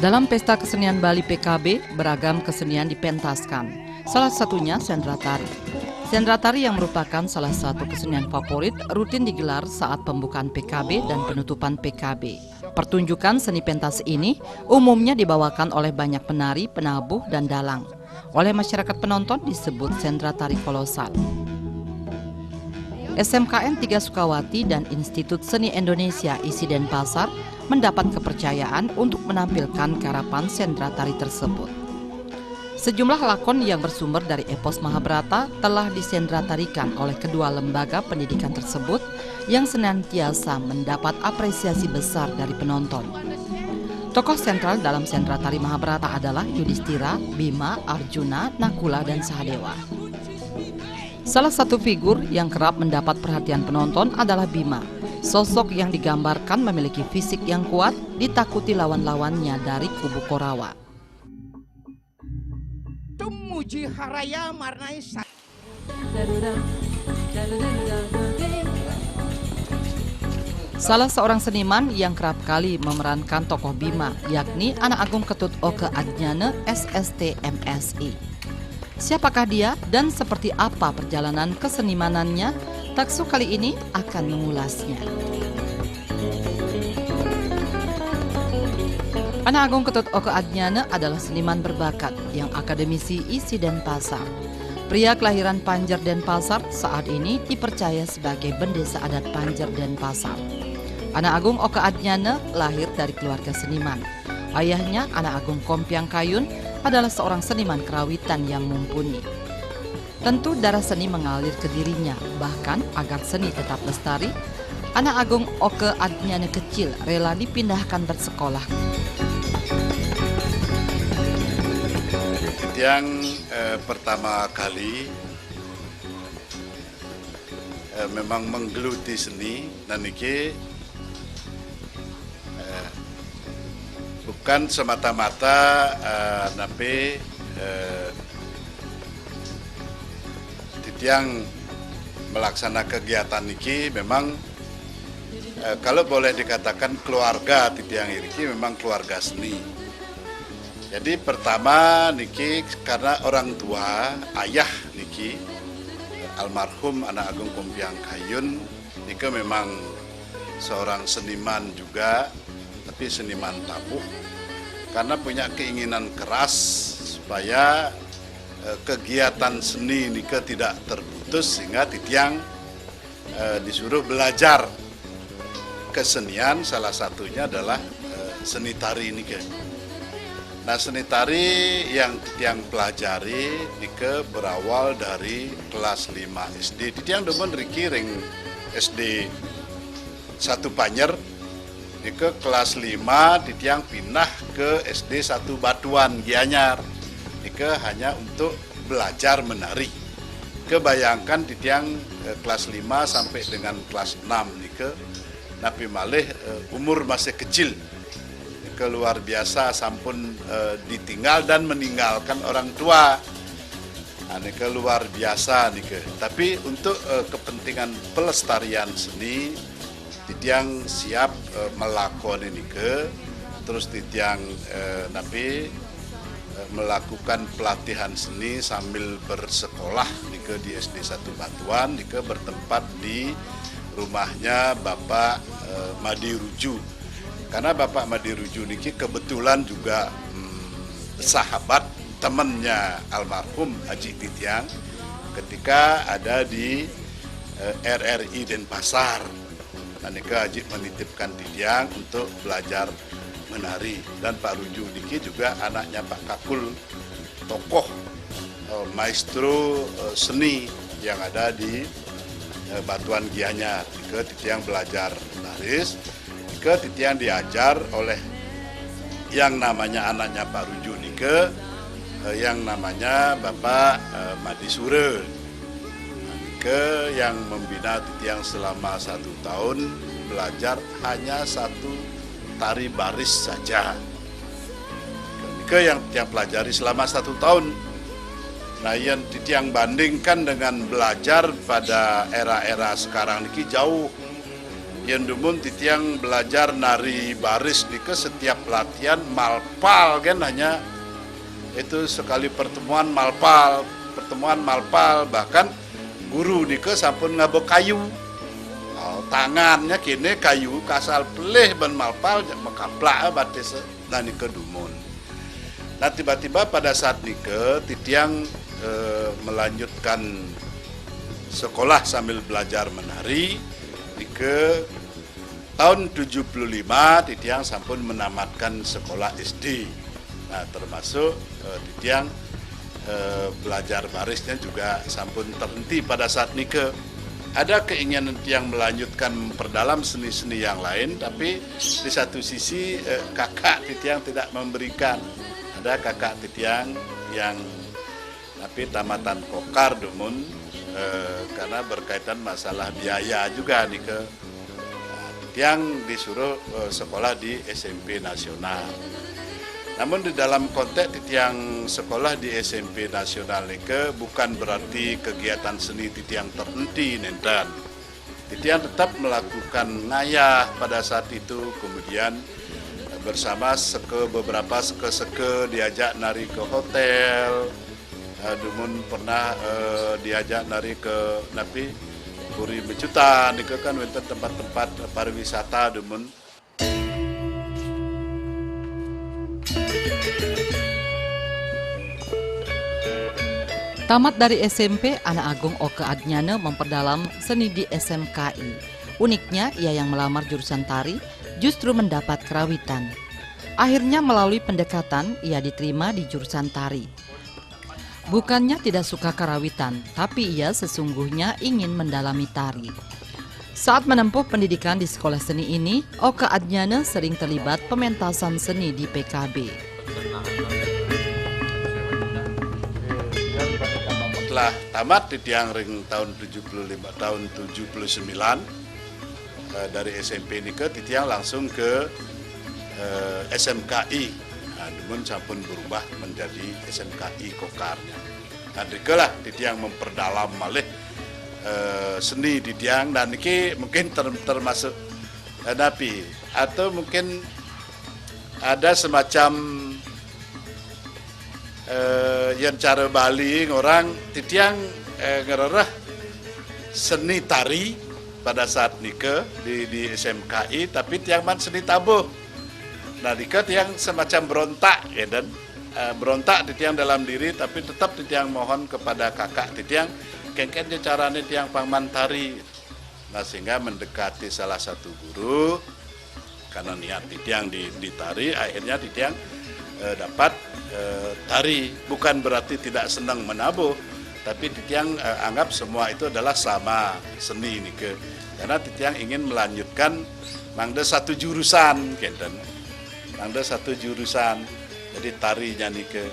Dalam Pesta Kesenian Bali PKB, beragam kesenian dipentaskan. Salah satunya sendra tari. Sendra tari yang merupakan salah satu kesenian favorit rutin digelar saat pembukaan PKB dan penutupan PKB. Pertunjukan seni pentas ini umumnya dibawakan oleh banyak penari, penabuh, dan dalang. Oleh masyarakat penonton disebut sendra tari kolosal. SMKN 3 Sukawati dan Institut Seni Indonesia ISI Denpasar mendapat kepercayaan untuk menampilkan karapan sendra tari tersebut. Sejumlah lakon yang bersumber dari epos Mahabharata telah disendra tarikan oleh kedua lembaga pendidikan tersebut yang senantiasa mendapat apresiasi besar dari penonton. Tokoh sentral dalam sendra tari Mahabharata adalah Yudhistira, Bima, Arjuna, Nakula, dan Sahadewa. Salah satu figur yang kerap mendapat perhatian penonton adalah Bima. Sosok yang digambarkan memiliki fisik yang kuat, ditakuti lawan-lawannya dari kubu Korawa. Tumuji haraya marnai Salah seorang seniman yang kerap kali memerankan tokoh Bima, yakni Anak Agung Ketut Oke Adnyana SST MSI. Siapakah dia dan seperti apa perjalanan kesenimanannya? Taksu kali ini akan mengulasnya. Anak Agung Ketut Oke Adnyana adalah seniman berbakat yang akademisi ISI Denpasar. Pria kelahiran Panjer Denpasar saat ini dipercaya sebagai bendesa adat Panjer Denpasar. Anak Agung Oke Adnyana lahir dari keluarga seniman. Ayahnya, Anak Agung Kompiang Kayun, adalah seorang seniman kerawitan yang mumpuni. Tentu darah seni mengalir ke dirinya, bahkan agar seni tetap lestari, Anak Agung Oke Adnyana kecil rela dipindahkan bersekolah. Yang pertama kali memang menggeluti seni dan niki bukan semata-mata nape titiang melaksanakan kegiatan niki memang kalau boleh dikatakan keluarga titiang ini memang keluarga seni. Jadi pertama niki karena orang tua ayah niki almarhum Anak Agung Kompiang Kayun niki memang seorang seniman juga, tapi seniman tabuh karena punya keinginan keras supaya kegiatan seni nike tidak terputus sehingga titiang disuruh belajar kesenian, salah satunya adalah seni tari nike. Nah, seni tari yang titiang pelajari nike berawal dari kelas 5 SD. Titiang demen riki ring SD 1 Panjer. Ke kelas 5 titiang pindah ke SD 1 Batuan Gianyar. Ke hanya untuk belajar menari. Kebayangkan titiang kelas 5 sampai dengan kelas 6 ke napi malih umur masih kecil. Ke luar biasa sampun ditinggal dan meninggalkan orang tua. Ke luar biasa ke. Tapi untuk kepentingan pelestarian seni titiang siap melakoni nike, terus titiang melakukan pelatihan seni sambil bersekolah nike di SD 1 Batuan, nike bertempat di rumahnya Bapak Madi Ruju. Karena Bapak Madi Ruju niki kebetulan juga sahabat temannya almarhum Haji Titiang ketika ada di RRI Denpasar. Nika Haji menitipkan Titiang untuk belajar menari, dan Pak Ruju niki juga anaknya Pak Kakul, tokoh maestro seni yang ada di Batuan Gianyar. Nika Titiang belajar baris, Nika Titiang diajar oleh yang namanya anaknya Pak Ruju nike, yang namanya Bapak Madi Sure. Yang membina titiang selama 1 tahun, belajar hanya 1 tari baris saja. Yang titiang pelajari selama 1 tahun. Nah, yang titiang bandingkan dengan belajar pada era-era sekarang ini jauh yang dumun titiang belajar nari baris nike setiap latihan malpal kan hanya itu sekali pertemuan malpal bahkan guru nike sampun ngabo kayu tangannya kini kayu kasal pelih ban malpal mekaplak batis dan nike dumun. Nah tiba-tiba pada saat nike titiang melanjutkan sekolah sambil belajar menari ke tahun 75 titiang sampun menamatkan sekolah SD. Nah termasuk titiang belajar barisnya juga sampun terhenti pada saat nike. Ada keinginan yang melanjutkan memperdalam seni-seni yang lain, tapi di satu sisi kakak titiang tidak memberikan. Ada kakak titiang yang tapi tamatan kokar dumun karena berkaitan masalah biaya juga nih ke yang disuruh sekolah di SMP nasional. Namun di dalam konteks yang sekolah di SMP nasional nih ke bukan berarti kegiatan seni titiang terhenti nenten. Titiang tetap melakukan ngayah pada saat itu, kemudian bersama beberapa seke diajak nari ke hotel. Dumun pernah diajak nari ke Napi Puri Becutan, itu kan wenten tempat-tempat pariwisata dumun. Tamat dari SMP, Anak Agung Oke Adnyana memperdalam seni di SMKI. Uniknya, ia yang melamar jurusan tari justru mendapat kerawitan. Akhirnya melalui pendekatan, ia diterima di jurusan tari. Bukannya tidak suka karawitan, tapi ia sesungguhnya ingin mendalami tari. Saat menempuh pendidikan di sekolah seni ini, Oke Adnyana sering terlibat pementasan seni di PKB. Setelah tamat di tiang ring tahun 79 dari SMP ini ke titiang langsung ke SMKI. Namun sampun berubah menjadi SMKI Kokarnya. Nah, dikelah titiang memperdalam malih seni titiang dan ini mungkin termasuk napi atau mungkin ada semacam yang cara Bali orang titiang ngererah seni tari pada saat nike di SMKI, tapi tiang man seni tabuh. Nah, dika tiang semacam berontak, ya dan berontak titiang dalam diri, tapi tetap titiang mohon kepada kakak titiang, kengken caranya tiang pangman tari. Nah, sehingga mendekati salah satu guru, karena niat titiang ditari, akhirnya titiang dapat tari. Bukan berarti tidak senang menabuh, tapi titiang anggap semua itu adalah sama seni ini ke, karena titiang ingin melanjutkan mangda satu jurusan, kenten. Ada satu jurusan, jadi tarinya nike.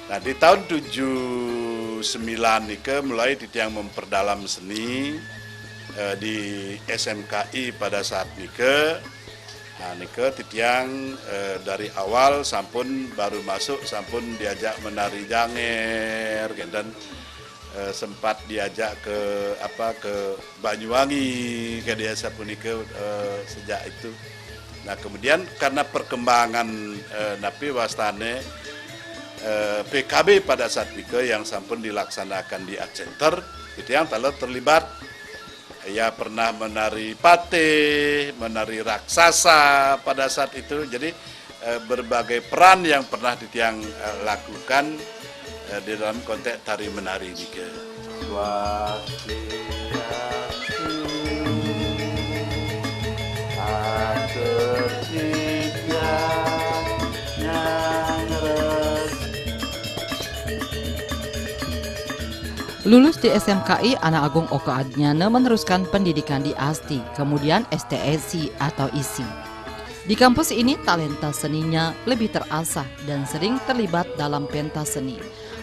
Nah di tahun 79 nike mulai titiang memperdalam seni di SMKI pada saat nike. Nah nike titiang dari awal sampun baru masuk sampun diajak menari janger, dan sempat diajak ke Banyuwangi ke desa punike sejak itu. Nah kemudian karena perkembangan napi wastane PKB pada saat itu yang sampun dilaksanakan di Art Center, itu yang telah terlibat. Ya pernah menari patih, menari raksasa pada saat itu. Jadi berbagai peran yang pernah titiang lakukan di dalam konteks tari menari juga. Lulus di SMKI, Anak Agung Oke Adnyana meneruskan pendidikan di ASTI, kemudian STSI atau ISI. Di kampus ini talenta seninya lebih terasah dan sering terlibat dalam pentas seni.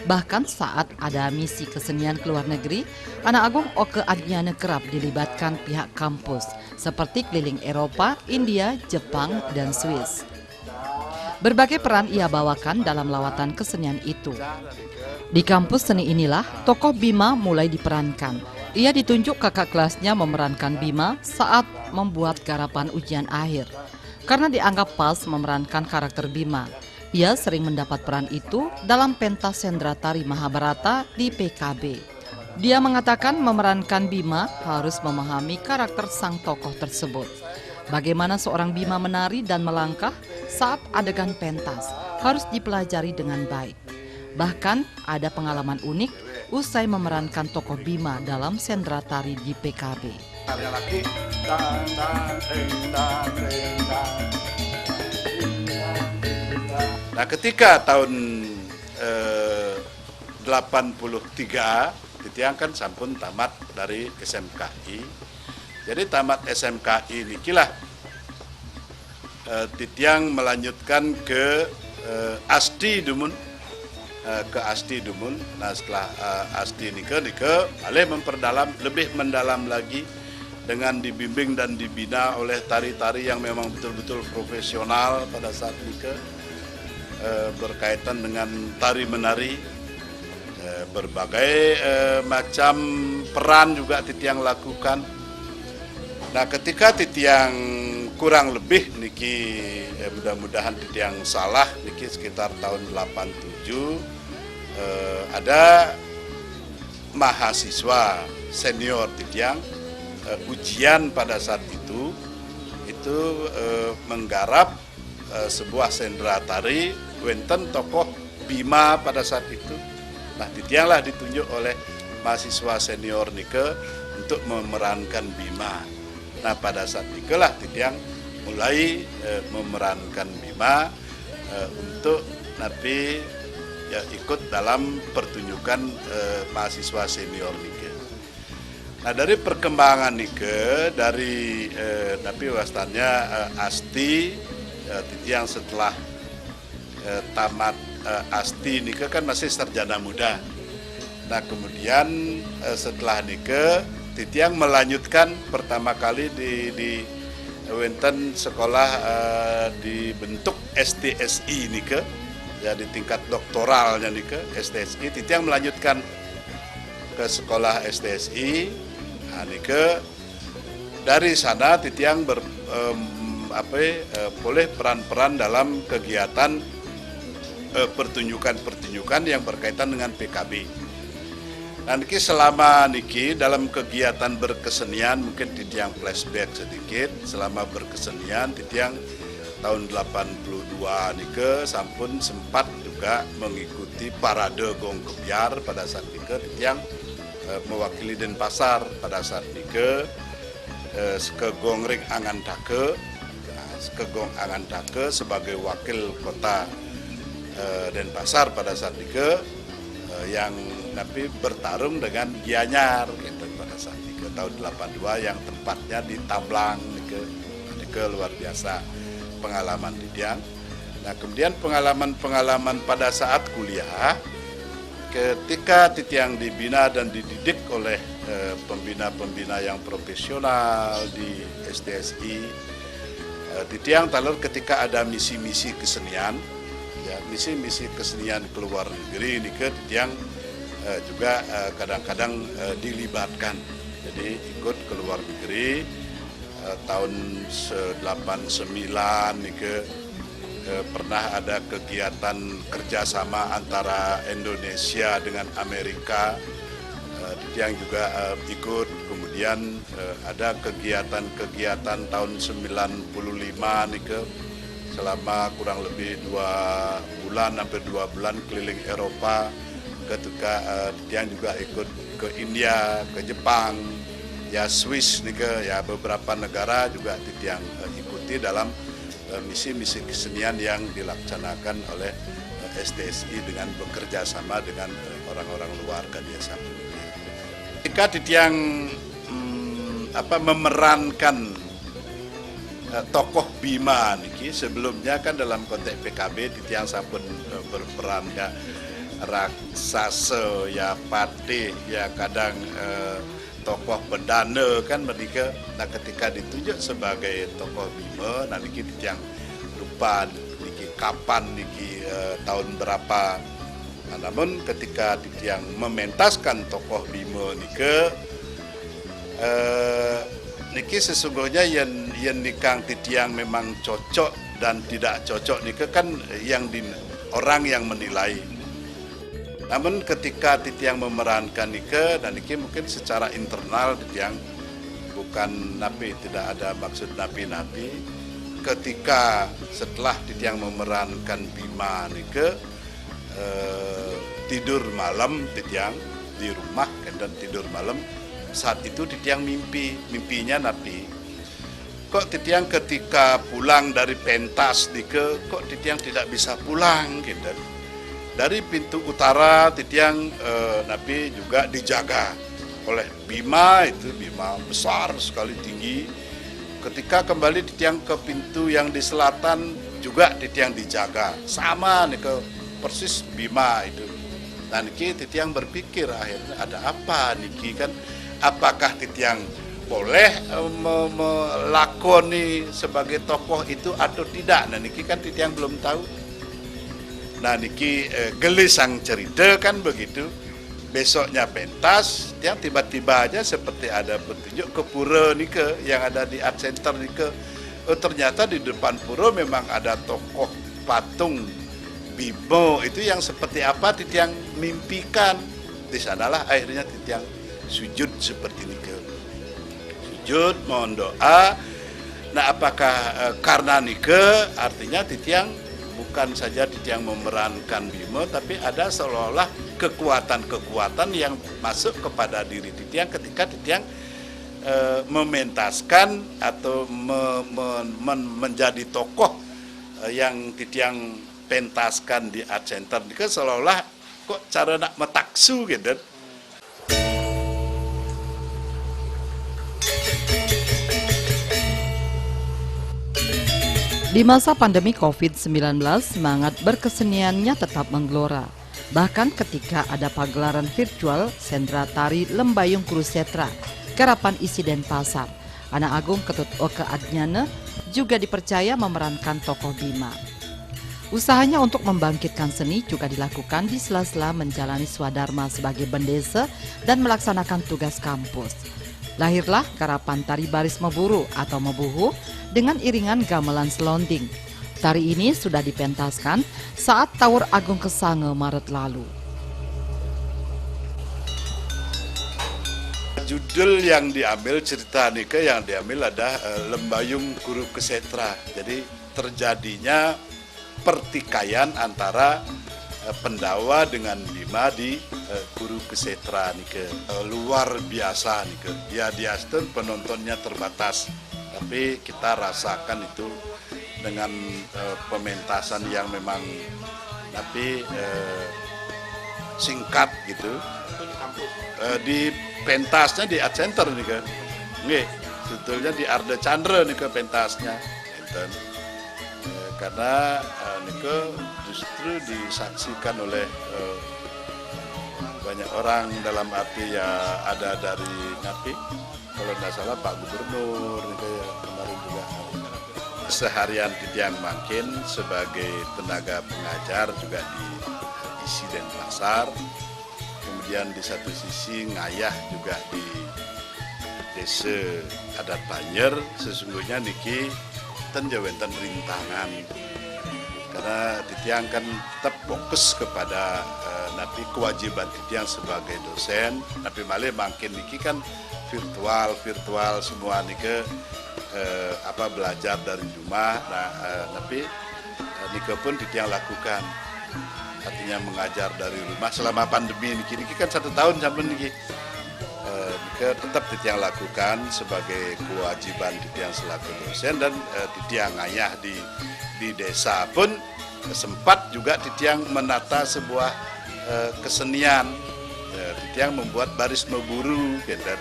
Bahkan saat ada misi kesenian ke luar negeri, Anak Agung Oke Adnyana kerap dilibatkan pihak kampus, seperti keliling Eropa, India, Jepang, dan Swiss. Berbagai peran ia bawakan dalam lawatan kesenian itu. Di kampus seni inilah tokoh Bima mulai diperankan, Ia ditunjuk kakak kelasnya memerankan Bima saat membuat garapan ujian akhir. Karena dianggap pas memerankan karakter Bima, ia sering mendapat peran itu dalam pentas Sendratari Mahabharata di PKB. Dia mengatakan memerankan Bima harus memahami karakter sang tokoh tersebut. Bagaimana seorang Bima menari dan melangkah saat adegan pentas harus dipelajari dengan baik. Bahkan ada pengalaman unik usai memerankan tokoh Bima dalam Sendratari di PKB. Nah, ketika tahun 83 Titiang kan sampun tamat dari SMKI. Jadi tamat SMKI nikilah Titiang melanjutkan ke ASDI Dumun. Nah, setelah ASDI nike boleh lebih mendalam lagi dengan dibimbing dan dibina oleh tari-tari yang memang betul-betul profesional pada saat nike, berkaitan dengan tari menari, berbagai macam peran juga Titiang lakukan. Nah, ketika Titiang kurang lebih niki, mudah-mudahan Titiang salah niki sekitar tahun 87, ada mahasiswa senior Titiang ujian pada saat itu menggarap sebuah sendratari wenten tokoh Bima pada saat itu. Nah, Titianglah ditunjuk oleh mahasiswa senior nike untuk memerankan Bima. Nah, pada saat itulah Titiang mulai memerankan Bima untuk nanti ya ikut dalam pertunjukan mahasiswa senior nike. Nah, dari perkembangan nike dari tapi wastannya ASTI, Titiang setelah tamat ASTI nike kan masih sarjana muda. Nah, kemudian setelah nike Titiang melanjutkan pertama kali di wenten sekolah dibentuk STSI nike, ya di tingkat doktoralnya nike STSI. Titiang melanjutkan ke sekolah STSI. Nah, nike dari sana Titiang boleh peran-peran dalam kegiatan pertunjukan-pertunjukan yang berkaitan dengan PKB. Nah, niki selama niki dalam kegiatan berkesenian, mungkin Titiang flashback sedikit. Selama berkesenian Titiang tahun 82 nike sampun sempat juga mengikuti parade Gong Kebiar pada saat nike Titiang mewakili Denpasar pada saat nike ke Gongring Angantake. Ke Gong Angantake sebagai wakil kota Denpasar pada saat nike yang tapi bertarung dengan Gianyar gitu pada saat nike tahun 82 yang tempatnya di Tablang nike luar biasa pengalaman Titiang. Nah, kemudian pengalaman pada saat kuliah ketika Titiang dibina dan dididik oleh pembina-pembina yang profesional di STSI. Titiang talur ketika ada misi-misi kesenian, ya misi-misi kesenian ke luar negeri nike Titiang juga kadang-kadang dilibatkan. Jadi ikut ke luar negeri tahun 89 nike pernah ada kegiatan kerjasama antara Indonesia dengan Amerika. Yang juga ikut. Kemudian ada kegiatan tahun 95 nike selama kurang lebih 2 bulan hampir 2 bulan keliling Eropa. Ketika Titiang juga ikut ke India, ke Jepang, ya Swiss nike, ya beberapa negara juga Titiang ikuti dalam misi-misi kesenian yang dilaksanakan oleh STSI dengan bekerja sama dengan orang-orang luar biasa. Ketika Titiang memerankan tokoh Bima niki, sebelumnya kan dalam konteks PKB Titiang sampun berperan ya raksasa, ya patih, ya kadang tokoh bedana kan mereka. Nah, ketika ditunjuk sebagai tokoh Bima, nah niki Titiang lupa niki kapan niki tahun berapa. Nah, namun ketika Titiang mementaskan tokoh Bima niki, niki sesungguhnya yang nikang titiang memang cocok dan tidak cocok niki kan orang yang menilai. Namun ketika titiang memerankan nike dan niki mungkin secara internal titiang bukan napi, tidak ada maksud napi-napi. Ketika setelah titiang memerankan Bima nike tidur malam titiang di rumah dan tidur malam, saat itu titiang mimpinya napi. Kok titiang ketika pulang dari pentas nike kok titiang tidak bisa pulang gitu. Dari pintu utara titiang napi juga dijaga oleh Bima, itu Bima besar sekali tinggi. Ketika kembali titiang ke pintu yang di selatan juga titiang dijaga. Sama nih ke persis Bima itu. Dan niki titiang berpikir akhirnya ada apa niki kan? Apakah titiang boleh melakoni sebagai tokoh itu atau tidak? Nah niki kan titiang belum tahu. Nah niki gelisang cerita kan begitu. Besoknya pentas, yang tiba-tiba aja seperti ada petunjuk ke pura nike yang ada di Art Center nike. Oh, ternyata di depan pura memang ada tokoh patung Bimo itu yang seperti apa titiang mimpikan. Di sanalah akhirnya titiang sujud seperti nike. Sujud mohon doa. Nah apakah karena nike artinya titiang bukan saja titiang memerankan Bimo, tapi ada seolah-olah kekuatan-kekuatan yang masuk kepada diri titiang ketika titiang mementaskan atau menjadi tokoh yang titiang pentaskan di Art Center. Itu seolah-olah kok cara nak metaksu gitu. Di masa pandemi COVID-19, semangat berkeseniannya tetap menggelora. Bahkan ketika ada pagelaran virtual Sentra Tari Lembayung Kurusetra, Garapan Isi Denpasar, Anak Agung Ketut Oke Adnyana juga dipercaya memerankan tokoh Bima. Usahanya untuk membangkitkan seni juga dilakukan di sela-sela menjalani swadharma sebagai bendesa dan melaksanakan tugas kampus. Lahirlah Garapan Tari Baris Meburu atau Mebuhu dengan iringan gamelan selonding. Tari ini sudah dipentaskan saat Tawur Agung Kesange Maret lalu. Judul yang diambil, cerita nike yang diambil ada Lembayung Guru Kesetra. Jadi terjadinya pertikaian antara Pendawa dengan Bima di Guru Kesetra nike. Luar biasa nike. Ya diasten penontonnya terbatas. Tapi kita rasakan itu dengan pementasan yang memang tapi singkat gitu. Di pentasnya di Art Center nih ke, nih sebetulnya di Arda Chandra nih ke pentasnya, karena nih ke justru disaksikan oleh banyak orang dalam arti ya ada dari napi. Kalau tidak salah Pak Gubernur kemarin juga seharian titiang makin sebagai tenaga pengajar juga di Isi Denpasar. Kemudian di satu sisi ngayah juga di Desa Adat Banyer. Sesungguhnya niki tenjawenten rintangan karena titiang kan tetap fokus kepada napi kewajiban titiang sebagai dosen. Tapi malah makin niki kan virtual semua nike belajar dari rumah. Nah tapi nike pun titiang lakukan, artinya mengajar dari rumah selama pandemi niki kan 1 tahun sampai niki tetap titiang lakukan sebagai kewajiban titiang selaku dosen. Dan titiang ngayah di desa pun sempat juga titiang menata sebuah kesenian. Titiang membuat baris memburu gitu.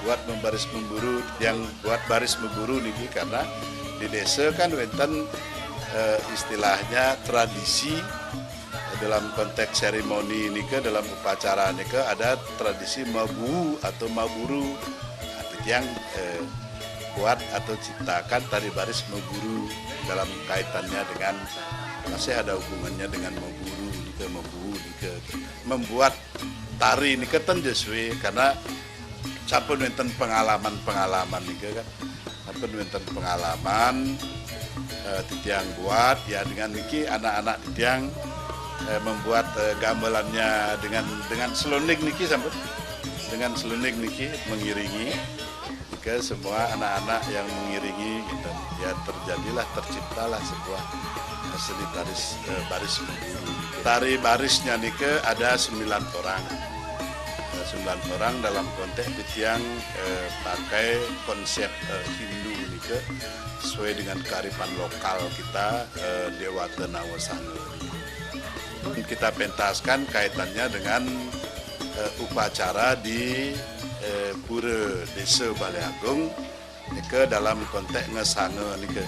Buat membaris memburu, yang buat baris memburu niki karena di desa kan wenten istilahnya tradisi dalam konteks seremoni nike, dalam upacara nike ada tradisi mabu atau maburu. Yang buat atau ciptakan tari baris memburu dalam kaitannya dengan masih ada hubungannya dengan memburu nike, membuat tari nike ten sesuai karena sampun wonten pengalaman niki kan. Sampun wonten pengalaman titiang buat ya dengan niki anak-anak titiang membuat gamelannya dengan selunik niki sampun. Dengan selunik niki mengiringi ke semua anak-anak yang mengiringi gitu. Ya terciptalah sebuah seni baris memburu. Tari barisnya nike ada 9 orang. 9 orang dalam konteks yang pakai konsep Hindu nike sesuai dengan kearifan lokal kita Dewata Nawasanga. Kita pentaskan kaitannya dengan upacara di Pura Desa Balai Agung nike dalam konteks ngesanga nike.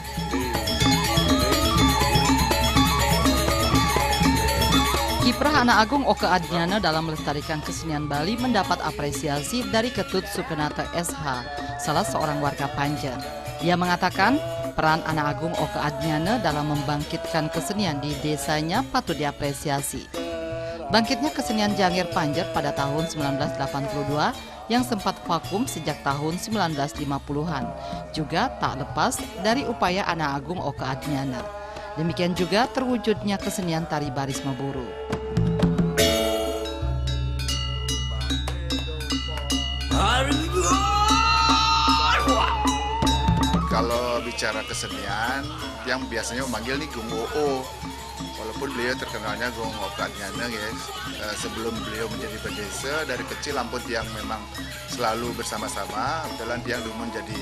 Kiprah Anak Agung Oke Adnyana dalam melestarikan kesenian Bali mendapat apresiasi dari Ketut Sukenata SH, salah seorang warga Panjer. Dia mengatakan peran Anak Agung Oke Adnyana dalam membangkitkan kesenian di desanya patut diapresiasi. Bangkitnya kesenian Jangir Panjer pada tahun 1982 yang sempat vakum sejak tahun 1950-an juga tak lepas dari upaya Anak Agung Oke Adnyana. Demikian juga terwujudnya kesenian tari baris memburu. Kalau bicara kesenian, yang biasanya memanggil nih Gung Oo. Walaupun beliau terkenalnya Gung Oke Adnyana, guys. Sebelum beliau menjadi bendesa, dari kecil ampun tiang memang selalu bersama-sama. Kebetulan tiang dulu menjadi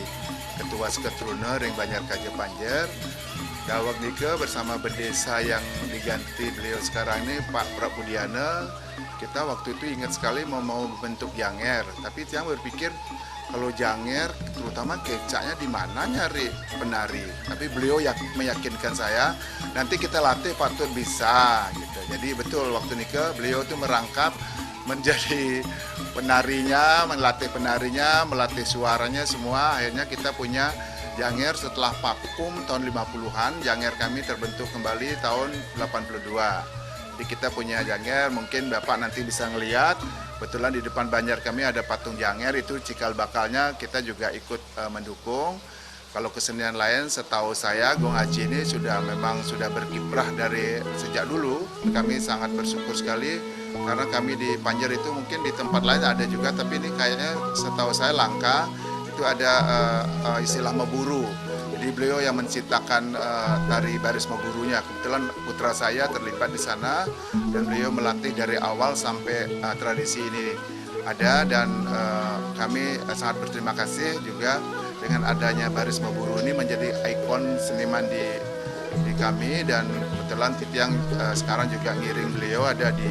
ketua Seketruna Ring Banjar Kaja Panjer. Dawak Nika bersama bendesa yang diganti beliau sekarang ini Pak Prabudiana. Kita waktu itu ingat sekali mau bentuk Janger, tapi tiang berpikir kalau Janger terutama kecaknya di mana nyari penari. Tapi beliau meyakinkan saya nanti kita latih patut bisa gitu. Jadi betul waktu Nika beliau itu merangkap menjadi penarinya, melatih suaranya semua. Akhirnya kita punya Janger setelah vakum tahun 50-an, Janger kami terbentuk kembali tahun 82. Jadi kita punya Janger, mungkin Bapak nanti bisa ngelihat, kebetulan di depan Banjar kami ada patung Janger, itu cikal bakalnya kita juga ikut mendukung. Kalau kesenian lain setahu saya Gong Aji ini memang sudah berkiprah dari sejak dulu. Kami sangat bersyukur sekali karena kami di Panjer itu mungkin di tempat lain ada juga, tapi ini kayaknya setahu saya langka. Itu ada istilah memburu. Jadi beliau yang menciptakan tari baris memburunya. Kebetulan putra saya terlibat di sana dan beliau melatih dari awal sampai tradisi ini ada, dan kami sangat berterima kasih juga dengan adanya baris memburu ini menjadi ikon seniman di kami. Dan kebetulan Titiang sekarang juga ngiring beliau ada di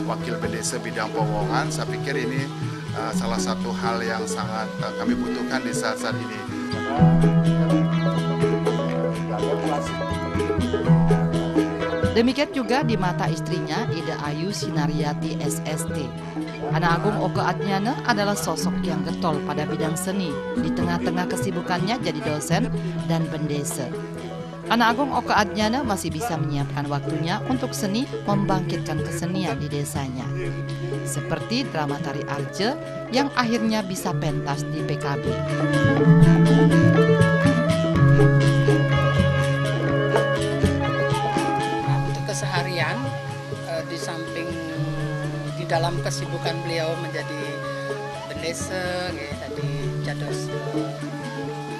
Wakil Bendesa Bidang Powongan. Saya pikir ini salah satu hal yang sangat kami butuhkan di saat-saat ini. Demikian juga di mata istrinya Ida Ayu Sinariati SST. Anak Agung Oke Adnyana adalah sosok yang getol pada bidang seni di tengah-tengah kesibukannya jadi dosen dan bendesa. Anak Agung Oke Adnyana masih bisa menyiapkan waktunya untuk seni membangkitkan kesenian di desanya. Seperti drama tari Arje yang akhirnya bisa pentas di PKB. Nah, untuk keseharian, di samping di dalam kesibukan beliau menjadi bendesa, ya, tadi jados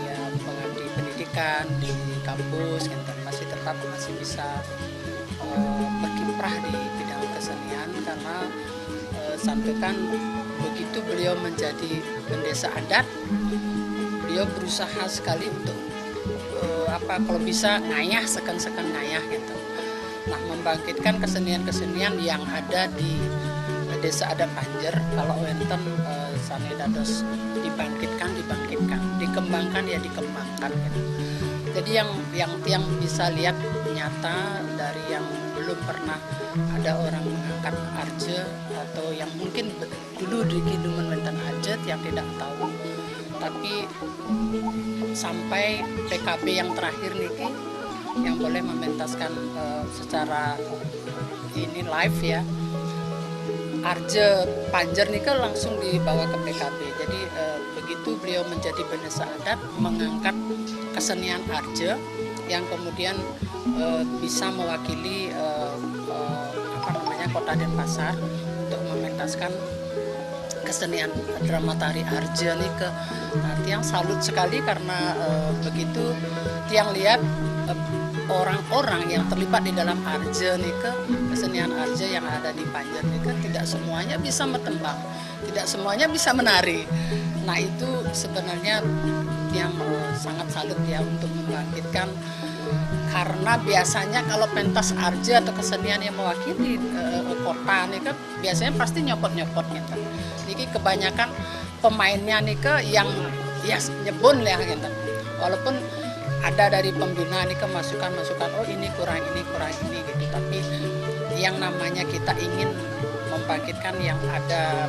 ya, pengabdi pendidikan di kampus, gitu, masih bisa berkiprah di bidang kesenian karena sampai kan begitu beliau menjadi bendesa adat, beliau berusaha sekali untuk kalau bisa ngayah sekan ngayah gitu. Nah, membangkitkan kesenian-kesenian yang ada di desa adat Panjer. Kalau wonten sane dados dibangkitkan, dikembangkan gitu. Jadi yang tiang bisa lihat nyata dari yang belum pernah ada orang mengangkat Arje atau yang mungkin dulu di Kidungan wonten Arje yang tidak tahu, tapi sampai PKB yang terakhir niki yang boleh mementaskan secara ini live ya, Arje Panjer niki langsung dibawa ke PKB. Jadi begitu beliau menjadi bendesa adat, mengangkat kesenian Arja yang kemudian bisa mewakili Kota Denpasar untuk mementaskan kesenian drama tari Arja nih ke Tiang salut sekali karena begitu Tiang lihat orang-orang yang terlibat di dalam Arja nih ke kesenian Arja yang ada di Panjer nih ke tidak semuanya bisa metembang, tidak semuanya bisa menari. Nah itu sebenarnya Tiang sangat salut ya untuk membangkitkan, karena biasanya kalau pentas Arja atau kesenian yang mewakili kota nih kan biasanya pasti nyopot-nyopot gitu. Niki kebanyakan pemainnya nih ke yang ya nyebun lah gitu. Walaupun ada dari pembina nih ke masukan-masukan, oh ini kurang ini gitu. Tapi yang namanya kita ingin membangkitkan yang ada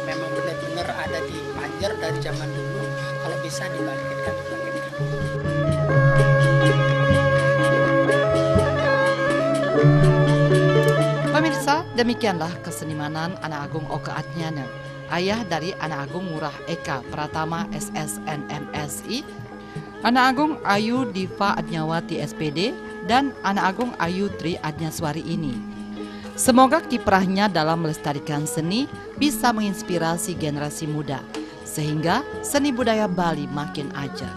memang benar-benar ada di Panjer dari zaman dulu, kalau bisa dibangkitkan. Pemirsa, demikianlah kesenimanan Anak Agung Oka Atnyana, ayah dari Anak Agung Ngurah Eka Pratama SSN MSI, Anak Agung Ayu Diva Adnyawati SPD, dan Anak Agung Ayu Tri Adnyaswari ini. Semoga kiprahnya dalam melestarikan seni bisa menginspirasi generasi muda, sehingga seni budaya Bali makin ajar.